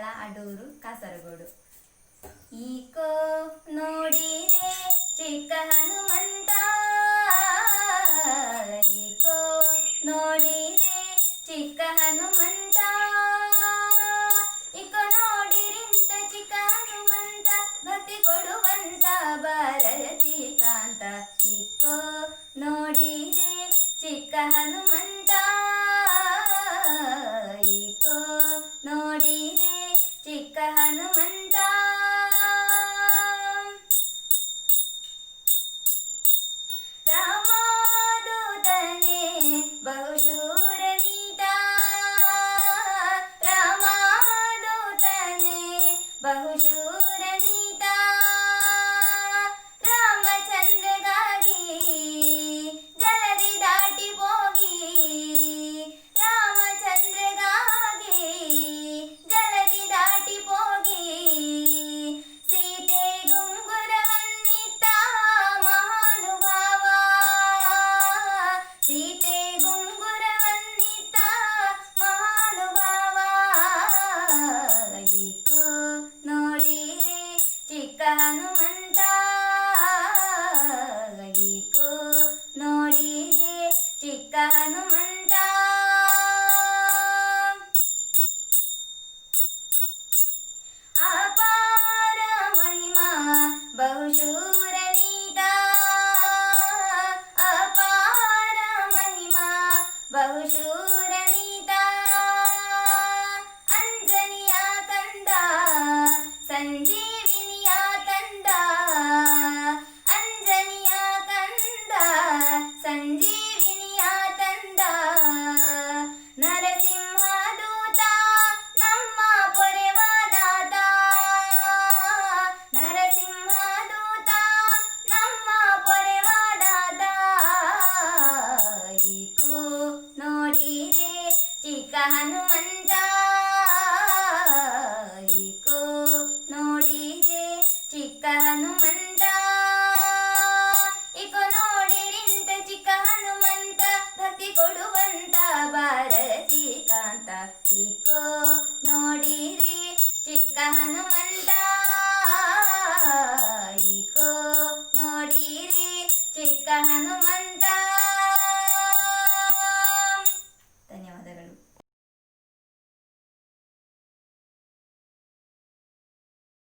ಸ್ಥಳ ಅಡೂರು ಕಾಸರಗೋಡು. ಈಕೋ ನೋಡಿರೆ ಚಿಕ್ಕ ಹನುಮಂತ, ಈಕೋ ನೋಡಿರೆ ಚಿಕ್ಕ ಹನುಮಂತ, ಈಕೋ ನೋಡಿರಿಂತ ಚಿಕ್ಕ ಹನುಮಂತ, ಭಕ್ತಿ ಕೊಡುವಂತ ಭಾರತೀಕಾಂತ. ಈಕೋ ನೋಡಿರೆ ಚಿಕ್ಕ ಹನುಮಂತ, ಈಕೋ ನೋಡಿರೆ ಚಿಕ್ಕ ಹನುಮಂತ. ರಾಮದೂತನೇ ಬಹುಶೂರನೀತ, ರಾಮದೂತನೇ ಬಹುಶೂರನೀತ, ರಾಮಚಂದ್ರಗಾಗಿ ಜಲದಿ ದಾಟಿ ಹೋಗಿ, ರಾಮಚಂದ್ರಗಾಗಿ ಜಲದಿ ದಾಟಿ ಹೋಗಿ, ಸೀತೆ ಗುಂಗುರವನ್ನಿತ್ತ ಮಹಾನುಭಾವ, ಸೀತೆ ಗುಂಗುರವನ್ನಿತ್ತ ಮಹಾನುಭಾವ. ಈಕೋ ನೋಡಿರೆ ಚಿಕ್ಕ ಹನುಮಂತ, ಈಕೋ ನೋಡಿರೆ ಚಿಕ್ಕ ಹನುಮಂತ. ಅಪಾರ ಮಹಿಮಾ ಬಹುಶೂರನೀತ, ಅಪಾರ ಮಹಿಮಾ ಬಹುಶೂರನೀತ, ಅಂಜನಿಯ ಕಂದ ಸಂಜೀವಿನಿಯ ಕಂದ, ಅಂಜನಿಯ ಕಂದ ಸಂಜೀವಿನಿಯ ತಂದ, ನರಸಿಂಹದೂತ ನಮ್ಮ ಪೊರೆವಾದಾತ, ನರಸಿಂಹದೂತ ನಮ್ಮ ಪೊರೆವಾದಾತ. ಈಕೋ ನೋಡಿರೆ ಚಿಕ್ಕ ಹನುಮಂತ, ಈಕೋ ನೋಡಿರೆ ಚಿಕ್ಕ ಹನುಮಂತ, ಈಕೋ ನೋಡಿರಿಂತ ಚಿಕ್ಕ ಹನುಮಂತ, ಭಕ್ತಿ ಕೊಡುವಂತ ಭಾರತೀಕಾಂತ. ಈಕೋ ನೋಡಿರಿ ಚಿಕ್ಕ ಹನುಮಂತ, ಈಕೋ ನೋಡಿರಿ ಚಿಕ್ಕ ಹನುಮಂತ.